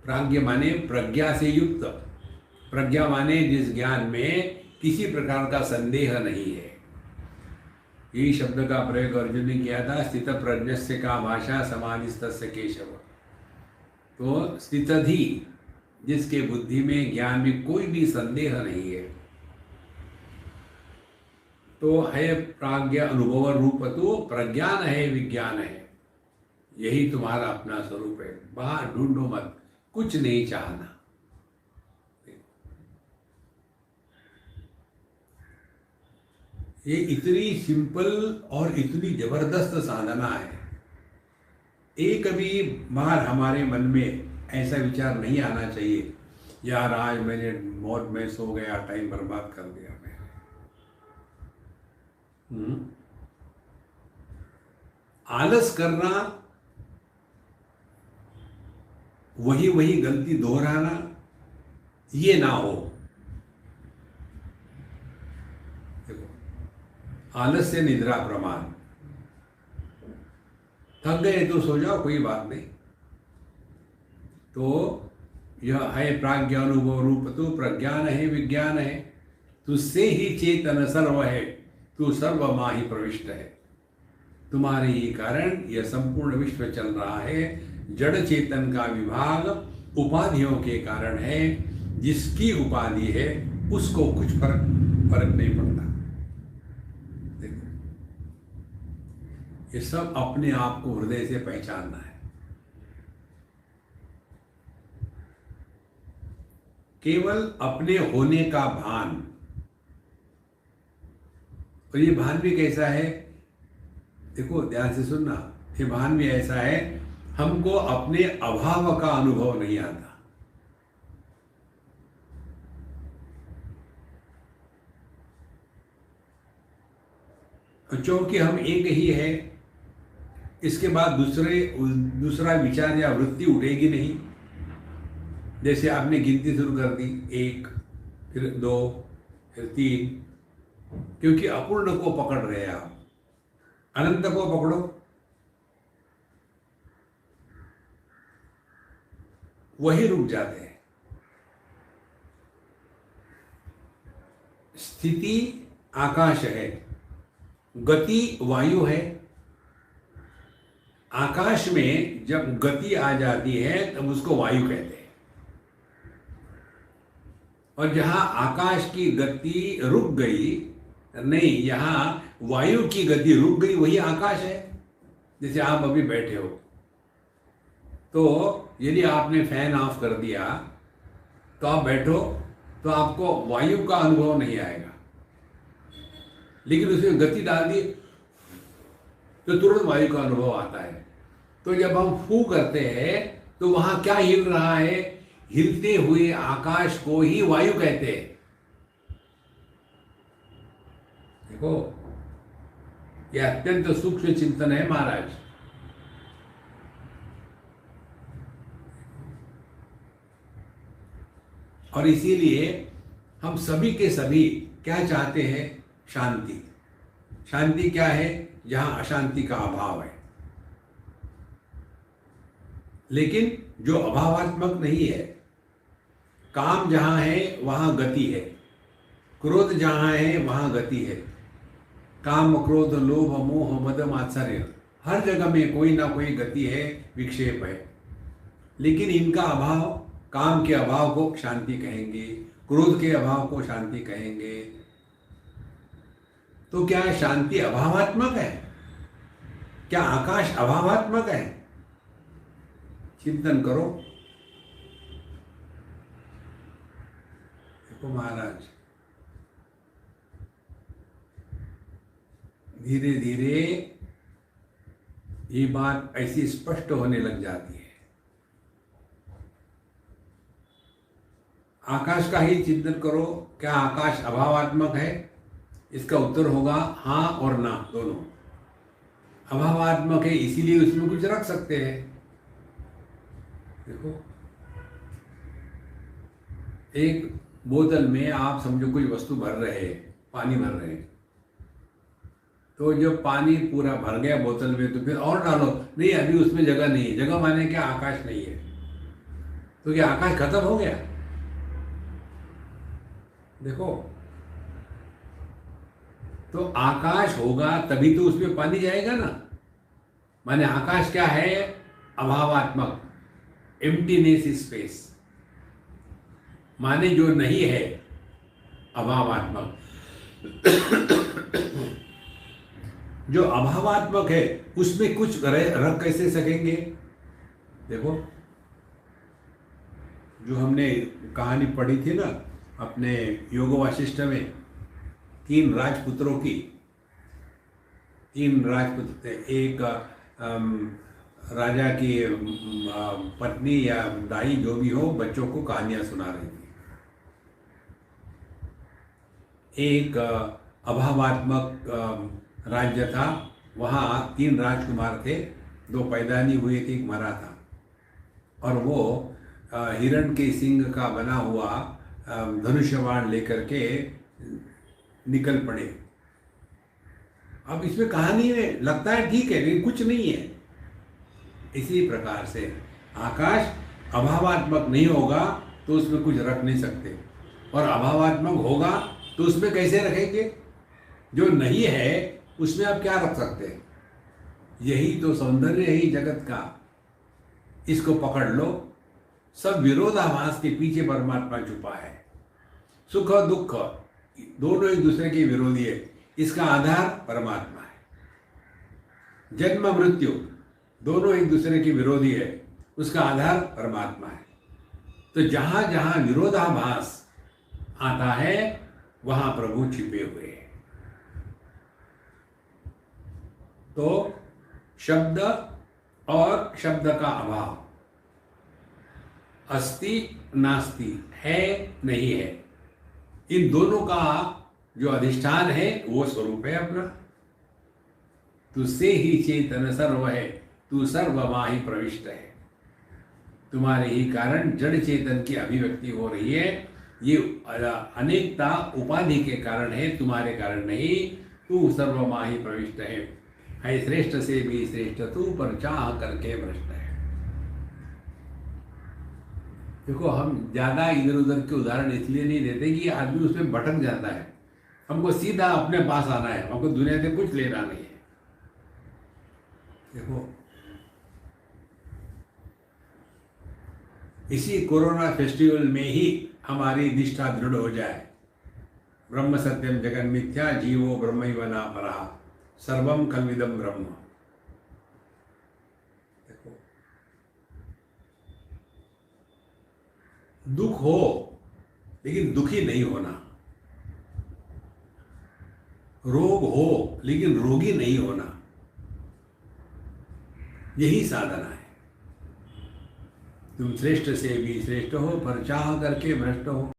प्राज्ञ माने प्रज्ञा से युक्त, प्रज्ञा माने जिस ज्ञान में किसी प्रकार का संदेह नहीं है। यही शब्द का प्रयोग अर्जुन ने किया था, स्थित प्रज्ञस्य का भाषा समाधिस्तस्य केशव। तो स्थितधि, जिसके बुद्धि में ज्ञान में कोई भी संदेह नहीं है, तो है प्राज्ञ अनुभव रूप, तो प्रज्ञान है, विज्ञान है, यही तुम्हारा अपना स्वरूप है। बाहर ढूंढो मत, कुछ नहीं चाहना। ये इतनी सिंपल और इतनी जबरदस्त साधना है। एक भी बार हमारे मन में ऐसा विचार नहीं आना चाहिए, यार आज मैंने मौत में सो गया, टाइम बर्बाद कर दिया मैंने। आलस करना, वही वही गलती दोहराना, ये ना हो। देखो, आलस से निद्रा प्रमाद। थक गए तो सो जाओ, कोई बात नहीं। तो यह है प्राज्ञ अनुभव रूप, तो प्रज्ञान है, विज्ञान है, तुझसे ही चेतन सर्व है, तू सर्व माही प्रविष्ट है। तुम्हारे ही कारण यह संपूर्ण विश्व चल रहा है। जड़ चेतन का विभाग उपाधियों के कारण है। जिसकी उपाधि है उसको कुछ फर्क नहीं पड़ता। देखो, ये सब अपने आप को हृदय से पहचानना है। केवल अपने होने का भान। और ये भान भी कैसा है, देखो ध्यान से सुनना, ये भान भी ऐसा है, हमको अपने अभाव का अनुभव नहीं आता। क्योंकि हम एक ही है, इसके बाद दूसरा विचार या वृत्ति उठेगी नहीं। जैसे आपने गिनती शुरू कर दी, 1, फिर 2, फिर 3, क्योंकि अपूर्ण को पकड़ रहे हैं आप। अनंत को पकड़ो, वही रुक जाते हैं। स्थिति आकाश है, गति वायु है। आकाश में जब गति आ जाती है तब उसको वायु कहते हैं। और जहां आकाश की गति रुक गई, नहीं, यहां वायु की गति रुक गई, वही आकाश है। जैसे आप अभी बैठे हो, तो यदि आपने फैन ऑफ कर दिया तो आप बैठो, तो आपको वायु का अनुभव नहीं आएगा। लेकिन उसमें गति डाल दी तो तुरंत वायु का अनुभव आता है। तो जब हम फू करते हैं तो वहां क्या हिल रहा है? हिलते हुए आकाश को ही वायु कहते हैं। देखो, यह अत्यंत सूक्ष्म चिंतन है महाराज। और इसीलिए हम सभी के सभी क्या चाहते हैं? शांति। शांति क्या है? जहां अशांति का अभाव है। लेकिन जो अभावात्मक नहीं है, काम जहां है वहां गति है, क्रोध जहां है वहां गति है। काम, क्रोध, लोभ, मोह, मद, मात्सर्य, हर जगह में कोई ना कोई गति है, विक्षेप है। लेकिन इनका अभाव, काम के अभाव को शांति कहेंगे, क्रोध के अभाव को शांति कहेंगे। तो क्या शांति अभावात्मक है? क्या आकाश अभावात्मक है? चिंतन करो। देखो महाराज, धीरे धीरे ये बात ऐसी स्पष्ट होने लग जाती है। आकाश का ही चिंतन करो। क्या आकाश अभावात्मक है? इसका उत्तर होगा हाँ और ना, दोनों। अभावात्मक है इसीलिए उसमें कुछ रख सकते हैं। देखो, एक बोतल में आप समझो कोई वस्तु भर रहे हैं, पानी भर रहे हैं, तो जब पानी पूरा भर गया बोतल में तो फिर और डालो, नहीं अभी उसमें जगह नहीं है। जगह माने क्या? आकाश नहीं है। तो क्या आकाश खत्म हो गया? देखो, तो आकाश होगा तभी तो उसमें पानी जाएगा ना। माने आकाश क्या है? अभावात्मक, एम्प्टीनेस स्पेस, माने जो नहीं है, अभावात्मक। जो अभावात्मक है उसमें कुछ रख कैसे सकेंगे? देखो, जो हमने कहानी पढ़ी थी ना अपने योग वाशिष्ठ में, तीन राजपुत्रों की, तीन राजपुत्र थे। एक राजा की पत्नी या दाई जो भी हो, बच्चों को कहानियां सुना रही थी। एक अभावात्मक राज्य था, वहाँ तीन राजकुमार थे, दो पैदा नहीं हुए थे, एक मरा था। और वो हिरण के सिंग का बना हुआ धनुष्य बाण लेकर के निकल पड़े। अब इसमें कहानी में लगता है ठीक है, लेकिन कुछ नहीं है। इसी प्रकार से आकाश अभावात्मक नहीं होगा तो उसमें कुछ रख नहीं सकते, और अभावात्मक होगा तो उसमें कैसे रखेंगे? जो नहीं है उसमें आप क्या रख सकते हैं? यही तो सौंदर्य है जगत का। इसको पकड़ लो। सब विरोधाभास के पीछे परमात्मा छुपा है। सुख और दुख दोनों एक दूसरे के विरोधी है, इसका आधार परमात्मा है। जन्म मृत्यु दोनों एक दूसरे के विरोधी है, उसका आधार परमात्मा है। तो जहां जहां विरोधाभास आता है वहां प्रभु छिपे हुए हैं। तो शब्द और शब्द का अभाव, अस्ति नास्ति, है नहीं है, इन दोनों का जो अधिष्ठान है वो स्वरूप है अपना। तुझसे ही चेतन सर्व है, तू सर्वमाहि प्रविष्ट है। तुम्हारे ही कारण जड़ चेतन की अभिव्यक्ति हो रही है। ये अनेकता उपाधि के कारण है, तुम्हारे कारण नहीं। तू सर्वमाहि प्रविष्ट है श्रेष्ठ से भी श्रेष्ठ तू, पर चाह करके भ्रष्ट है। देखो, हम ज्यादा इधर उधर के उदाहरण इसलिए नहीं देते कि आदमी उसमें भटक जाता है। हमको सीधा अपने पास आना है, हमको दुनिया से कुछ लेना नहीं है। देखो, इसी कोरोना फेस्टिवल में ही हमारी निष्ठा दृढ़ हो जाए। ब्रह्म सत्यम जगन मिथ्या, जीवो ब्रह्मैव न परः, सर्वम कल्विदम ब्रह्म। देखो, दुख हो लेकिन दुखी नहीं होना, रोग हो लेकिन रोगी नहीं होना, यही साधना है। तुम श्रेष्ठ से भी श्रेष्ठ हो, पर चाह करके भ्रष्ट हो।